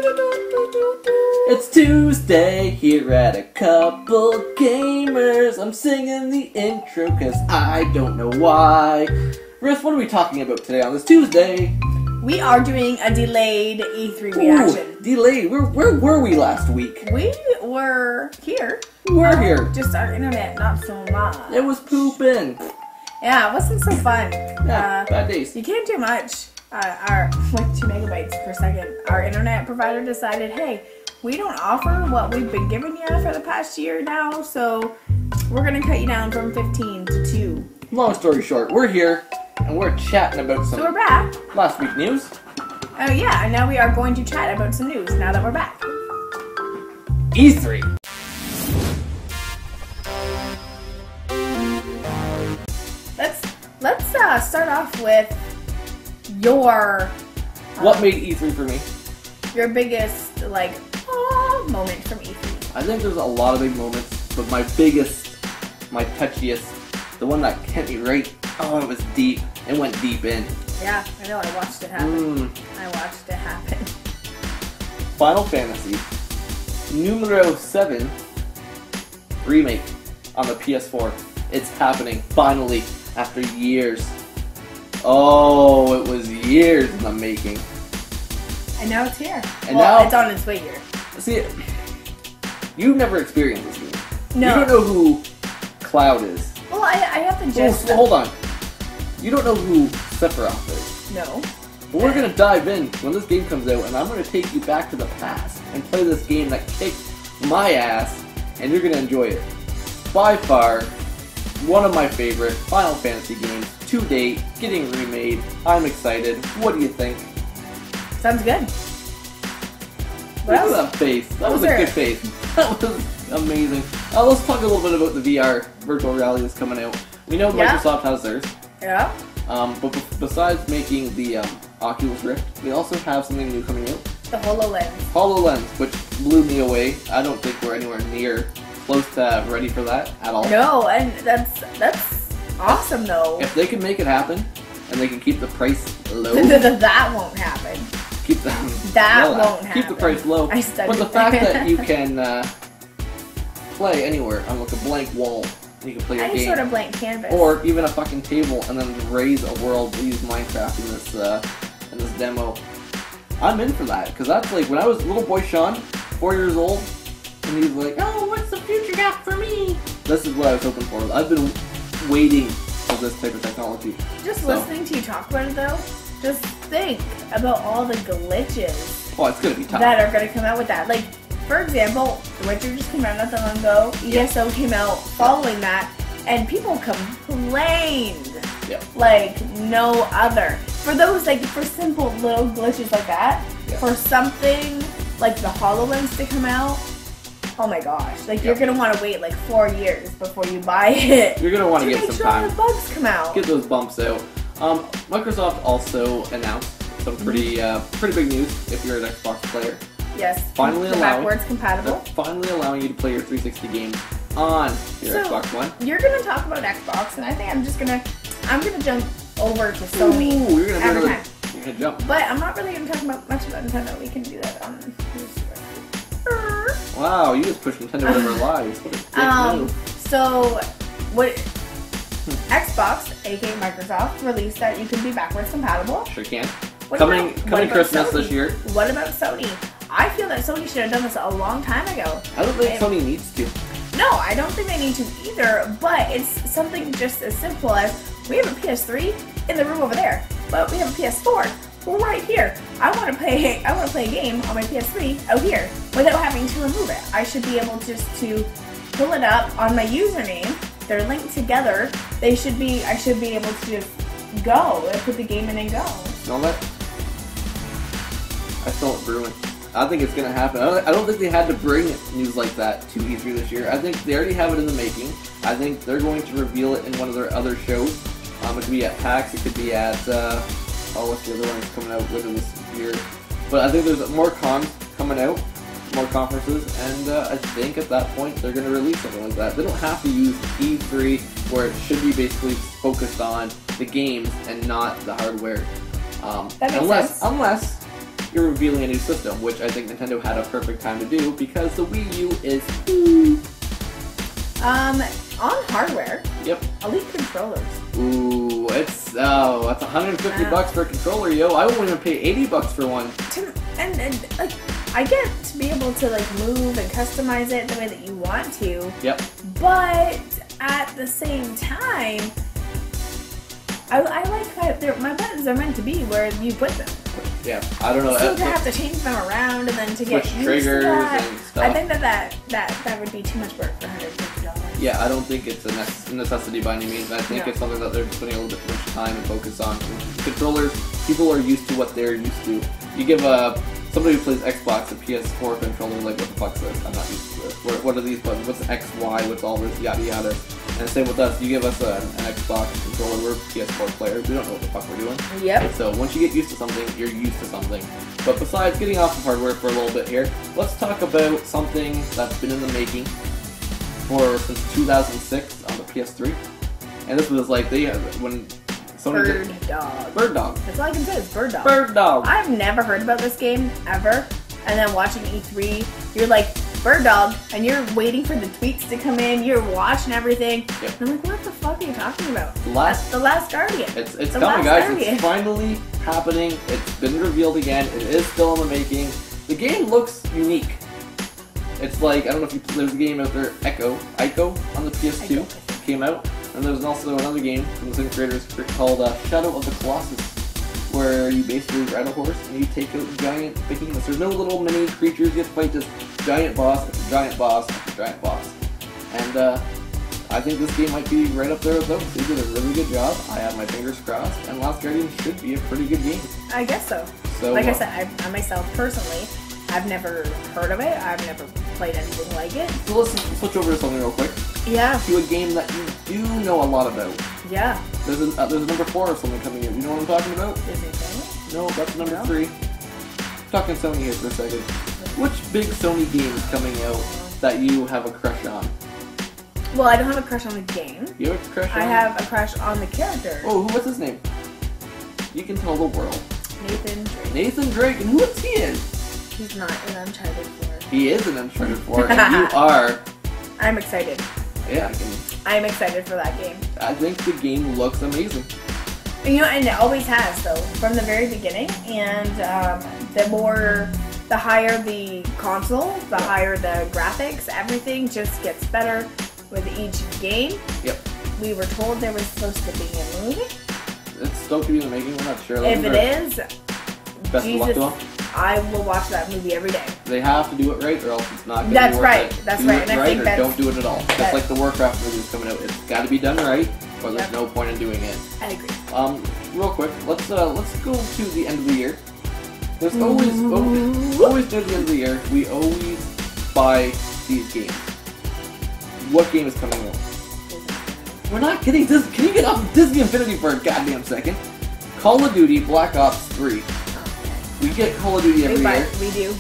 It's Tuesday here at A Couple Gamers. I'm singing the intro because I don't know why. Riff, what are we talking about today on this Tuesday? We are doing a delayed E3 reaction. Delayed? Where were we last week? We were here. We're here. Just our internet, not so much. It was pooping. Yeah, it wasn't so fun. Yeah, bad days. You can't do much. With 2 megabytes per second, our internet provider decided, hey, we don't offer what we've been giving you for the past year now, so we're gonna cut you down from 15 to 2. Long story short, we're here and we're chatting about some So we're back. last week news. Oh yeah, and now we are going to chat about some news now that we're back. E3. Let's start off with your What made E3 for me? your biggest moment from E3. I think there's a lot of big moments, but my biggest, my touchiest, the one that kept me right, it was deep. It went deep in. Yeah, I know, I watched it happen. I watched it happen. Final Fantasy Numero 7 remake on the PS4. It's happening, finally, after years. Oh, it was years in the making. And now it's here. And well, now it's on its way here. See, you've never experienced this game. No. You don't know who Cloud is. Well, I have to just... Hold on. You don't know who Sephiroth is. No. But we're going to dive in when this game comes out, and I'm going to take you back to the past and play this game that kicked my ass, and you're going to enjoy it. By far, one of my favorite Final Fantasy games to date, getting remade. I'm excited. What do you think? Sounds good. Look at that face. That was a good face. That was amazing. Let's talk a little bit about the VR, virtual reality that's coming out. We know Microsoft has theirs. Yeah. But besides making the Oculus Rift, they also have something new coming out. The HoloLens. HoloLens, which blew me away. I don't think we're anywhere near close to ready for that at all. No, and that's awesome though. If they can make it happen, and they can keep the price low. That won't happen. Keep them. That won't happen. Keep the price low. I studied. But the fact that you can play anywhere on like a blank wall, and you can play your Any game, sort of blank canvas, or even a fucking table, and then raise a world. Use Minecraft in this demo. I'm in for that because that's like when I was little boy Sean, 4 years old, and he's like, "Oh, what's the future got for me?" This is what I was hoping for. I've been waiting for this type of technology. Just listening to you talk about it though, just think about all the glitches Oh, it's gonna be tough. that are gonna come out with that. Like, for example, The Witcher just came out not that long ago. ESO came out following that, and people complained like no other. For those, like, for simple little glitches like that, for something like the HoloLens to come out, oh my gosh, like you're gonna want to wait like 4 years before you buy it. You're gonna want to get some time. The bugs come out. Get those bumps out. Microsoft also announced some pretty big news if you're an Xbox player. Yes. Finally allowing backwards compatible. Finally allowing you to play your 360 games on your Xbox One. You're gonna talk about Xbox, and I think I'm gonna jump over to Sony. Ooh, you're gonna jump. But I'm not really gonna talk about much about Nintendo. We can do that on this. Wow, you just pushed Nintendo out of our lives. What a dick move. So what? Xbox, aka Microsoft, released that you can be backwards compatible. Sure can. What Coming about Christmas Sony? this year. What about Sony? I feel that Sony should have done this a long time ago. I don't think Sony needs to. No, I don't think they need to either, but it's something just as simple as we have a PS3 in the room over there, but we have a PS4 right here. I want to play a game on my PS3 out here without having to remove it. I should be able just to pull it up on my username. They're linked together. I should be able to just go and put the game in and go. Smell that? I smell it brewing. I think it's gonna happen. I don't think they had to bring news like that to E3 this year. I think they already have it in the making. I think they're going to reveal it in one of their other shows. It could be at PAX. It could be at what's the other one that's coming out later this year? But I think there's more cons coming out, more conferences, and I think at that point they're going to release something like that. They don't have to use E3 where it should be basically focused on the games and not the hardware. That makes sense. Unless you're revealing a new system, which I think Nintendo had a perfect time to do because the Wii U is on hardware. Yep. Elite controllers. Ooh, that's $150 for a controller, yo. I won't even pay $80 for one. And like, I get to be able to like move and customize it the way that you want to. Yep. But at the same time, I like how my buttons are meant to be where you put them. Yeah, I don't know. So to have to change them around and then to get switch used triggers to that, and stuff. I think that would be too much work for $150. Yeah, I don't think it's a necessity by any means. I think it's something that they're just putting a little bit too much time and focus on. Controllers, people are used to what they're used to. You give somebody who plays Xbox a PS4 controller, like, what the fuck's this? I'm not used to this. What are these buttons? What's X, Y? What's all this? Yada yada. And same with us. You give us an Xbox controller, we're PS4 players. We don't know what the fuck we're doing. Yep. So once you get used to something, you're used to something. But besides getting off of hardware for a little bit here, let's talk about something that's been in the making since 2006 on the PS3. And this was like when Sony Bird Dog. That's all I can say is Bird Dog. Bird Dog. I've never heard about this game ever. And then watching E3, you're like, Bird Dog, and you're waiting for the tweets to come in, you're watching everything. Yep. And I'm like, what the fuck are you talking about? The Last Guardian. It's coming, guys. Guardian. It's finally happening. It's been revealed again. It is still in the making. The game looks unique. It's like, I don't know if there's a game out there, Ico on the PS2 came out. And there's also another game from the same creators called Shadow of the Colossus, where you basically ride a horse and you take out giant behemoths. There's no little mini creatures. You have to fight this giant boss after giant boss after giant boss. And I think this game might be right up there with those. They did a really good job. I have my fingers crossed. And Last Guardian should be a pretty good game. I guess so. Like I said, I myself personally, I've never heard of it. I've never played anything like it. So let's switch over to something real quick. Yeah. To a game that you do know a lot about. Yeah. There's a number 4 of something coming in. You know what I'm talking about? Disney Channel? No, that's number 3. Talking Sony here for a second. Which big Sony game is coming out that you have a crush on? Well, I don't have a crush on the game. You have a crush on? I have a crush on the character. Oh, what's his name? You can tell the world. Nathan Drake. Nathan Drake, and who is he in? He's not in Uncharted 4. He is in Uncharted 4, and you are. I'm excited. Yeah, I'm excited for that game. I think the game looks amazing. You know, and it always has, though, from the very beginning. And the higher the console, the higher the graphics, everything just gets better with each game. Yep. We were told there was supposed to be a movie. It's still to be in the making. We're not sure. If it is, best of luck to them. I will watch that movie every day. They have to do it right, or else it's not going to be That's worth right. it. That's do right. It and I right, think or that's, don't do it at all. Just like the Warcraft movies coming out, it's got to be done right, or there's no point in doing it. I agree. Real quick, let's go to the end of the year. There's always near the end of the year, we always buy these games. What game is coming out? We're not getting this. Can you get off Disney Infinity for a goddamn second? Call of Duty Black Ops 3. We get Call of Duty every year. We do.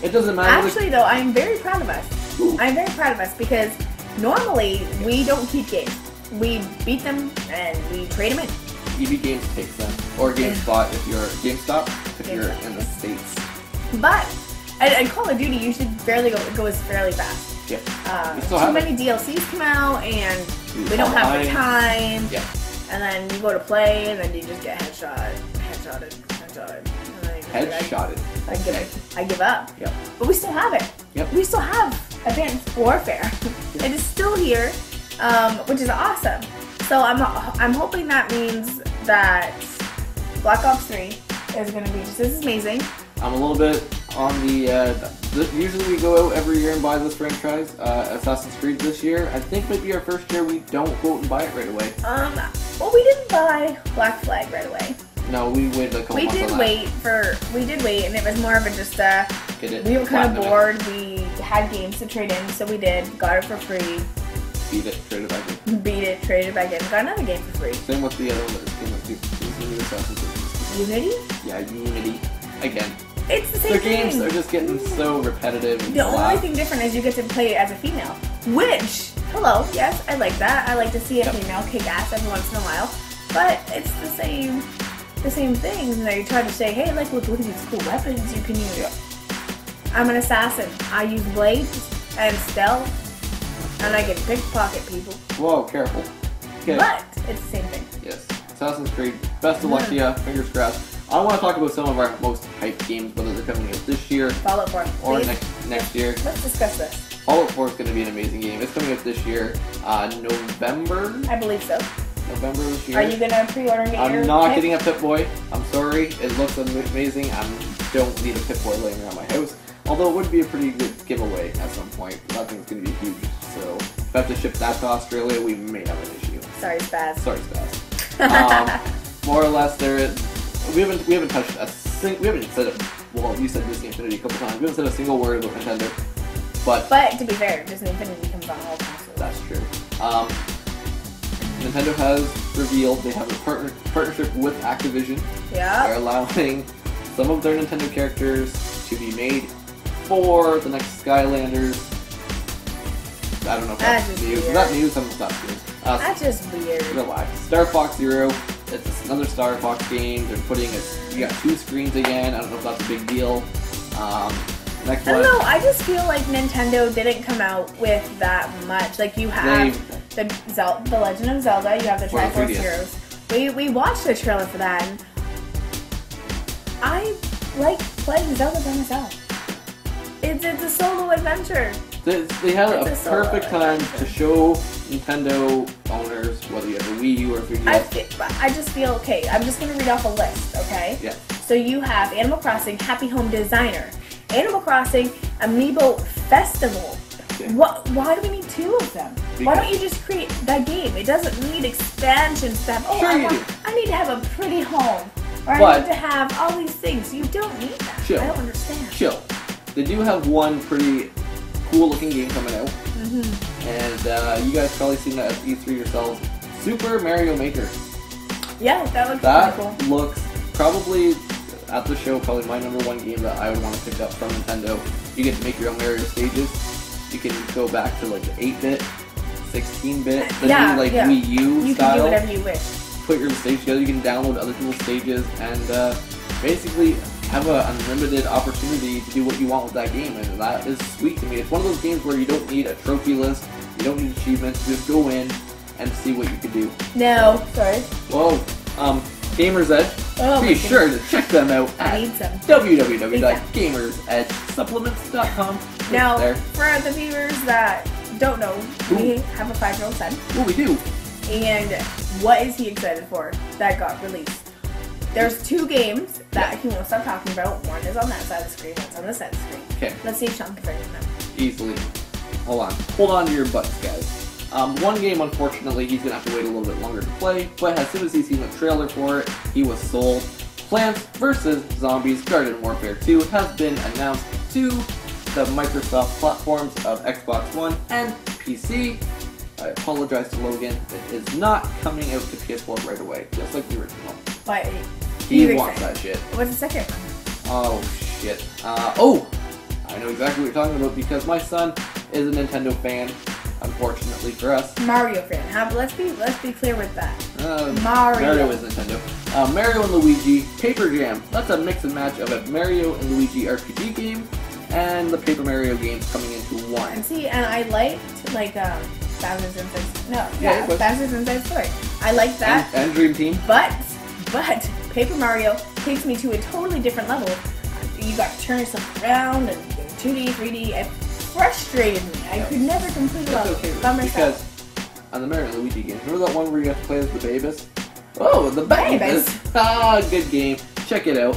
It doesn't matter. Actually, though, I'm very proud of us. Ooh. I'm very proud of us because normally we don't keep games. We beat them and we trade them in. EB Games takes them, or GameSpot if you're GameStop if you're in the States. But and Call of Duty usually goes fairly fast. Yeah. Too many DLCs come out and we don't have the time. Yeah. And then you go to play and then you just get headshotted. I give up. Yep. But we still have it. Yep. We still have Advanced Warfare. Yep. It is still here, which is awesome. So I'm hoping that means that Black Ops 3 is going to be just as amazing. I'm a little bit on the. Usually we go out every year and buy this franchise. Assassin's Creed this year, I think might be our first year we don't go out and buy it right away. Well, we didn't buy Black Flag right away. No, we waited a couple months on that. We did wait, and it was more of a just we were kind of bored. We had games to trade in, so we did. Got it for free. Beat it, traded back in. Beat it, traded back in. Got another game for free. Same with the other one that just came out too. The new Assassin's Creed. Unity? Yeah, Unity. Again. It's the same thing. Their games are just getting so repetitive. And the only thing different is you get to play it as a female. Which, hello, yes, I like that. I like to see a female kick ass every once in a while. But it's the same the same things, and they try to say, hey, like, look at these cool weapons you can use. Yeah. I'm an assassin. I use blades and stealth, and I can pickpocket people. Whoa, careful. Okay. But it's the same thing. Yes. Assassin's Creed. Best of luck to ya. Fingers crossed. I want to talk about some of our most hyped games, whether they're coming out this year Fallout 4. or Please. next year. Let's discuss this. Fallout 4 is going to be an amazing game. It's coming out this year, November. I believe so. November this year. Are you gonna pre-order and get your I'm not pick? getting a Pip-Boy. I'm sorry. It looks amazing. I don't need a Pip-Boy laying around my house. Although it would be a pretty good giveaway at some point. But I think it's going to be huge. So if I have to ship that to Australia, we may have an issue. Sorry, Spaz. Sorry, Spaz. More or less, we haven't touched we haven't said it. Well, you said Disney Infinity a couple times. We haven't said a single word about Nintendo. But to be fair, Disney Infinity comes on all consoles. that's true. Nintendo has revealed they have a partnership with Activision. Yeah. They're allowing some of their Nintendo characters to be made for the next Skylanders. I don't know if that's news. Is that news? I'm not good. That's just weird. Relax. Star Fox Zero. It's another Star Fox game. They're putting you got 2 screens again. I don't know if that's a big deal. Next I one. don't know. I just feel like Nintendo didn't come out with that much. Like you have the Legend of Zelda. You have the Triforce Heroes. We watched the trailer for that, and I like playing Zelda by myself. It's a solo adventure. They had a perfect time to show Nintendo owners, whether you have a Wii U or 3DS. I just feel, okay, I'm just going to read off a list, okay? Yeah. So you have Animal Crossing Happy Home Designer, Animal Crossing Amiibo Festival. Okay. Why do we need 2 of them? Why don't you just create that game? It doesn't need expansion stuff. Oh, sure I need to have a pretty home. Or I need to have all these things. You don't need that. Chill. I don't understand. Chill. They do have one pretty cool looking game coming out. And you guys probably seen that at E3 yourselves. Super Mario Maker. Yeah, that looks pretty cool. That looks probably, at the show, probably my #1 game that I would want to pick up from Nintendo. You get to make your own Mario stages. You can go back to like the 8-bit, 16-bit, the new Wii U you style. can do whatever you wish. Put your stage together. You can download other people's stages and basically have an unlimited opportunity to do what you want with that game, and that is sweet to me. It's one of those games where you don't need a trophy list, you don't need achievements, just go in and see what you can do. No, sorry. Whoa, Gamer's Edge. Be sure to check them out at www.gamersedgesupplements.com. Now, for the viewers that don't know, we have a 5-year-old son. Oh, we do. And what is he excited for that got released? There's 2 games that he won't stop talking about. One is on that side of the screen, one's on this side of the screen. Okay. Let's see if Sean can figure them out. Easily. Hold on to your butts, guys. One game, unfortunately, he's going to have to wait a little bit longer to play, but as soon as he's seen the trailer for it, he was sold. Plants vs. Zombies Garden Warfare 2 has been announced to the Microsoft platforms of Xbox One and PC. I apologize to Logan, it is not coming out to PS4 right away, just like the original. But he wants that shit. What's the second one? Oh, shit. I know exactly what you're talking about because my son is a Nintendo fan, unfortunately for us. Mario fan. Let's be clear with that. Mario is Nintendo. Mario and Luigi Paper Jam. That's a mix and match of a Mario and Luigi RPG game and the Paper Mario games coming into one. And see, and I liked Bowser's Inside Bowser's Inside Story. I like that. And Dream Team. But Paper Mario takes me to a totally different level. You got to turn stuff around and 2D, 3D. It frustrated me. I could never complete a level by myself. Because on the Mario and Luigi games, remember that one where you got to play as the Babas? Oh, the Babas! Good game. Check it out.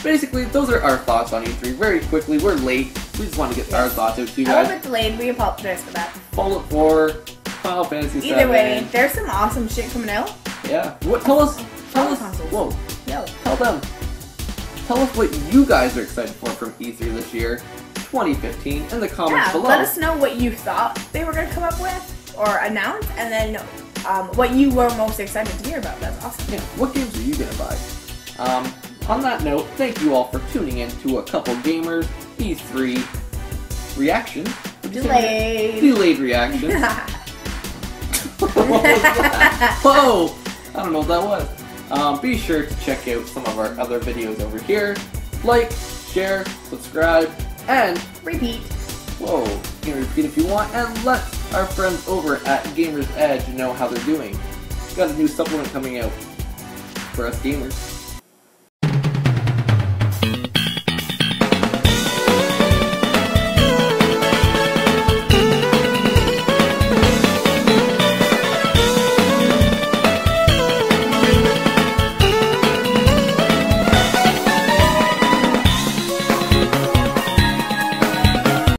Basically, those are our thoughts on E3. Very quickly, we're late. We just want to get our thoughts out to you guys. A little bit delayed. We apologize for that. Fallout 4, Final Fantasy 7. Either way, there's some awesome shit coming out. Yeah. Tell us. Whoa. Yo. Tell us what you guys are excited for from E3 this year, 2015, in the comments below. Let us know what you thought they were going to come up with or announce, and then what you were most excited to hear about. That's awesome. Yeah. What games are you going to buy? On that note, thank you all for tuning in to a couple gamers E3 reaction. Delayed reaction. What was that? Whoa! I don't know what that was. Be sure to check out some of our other videos over here. Like, share, subscribe, and Repeat. whoa, you can repeat if you want, and let our friends over at Gamers Edge know how they're doing. Got a new supplement coming out for us gamers.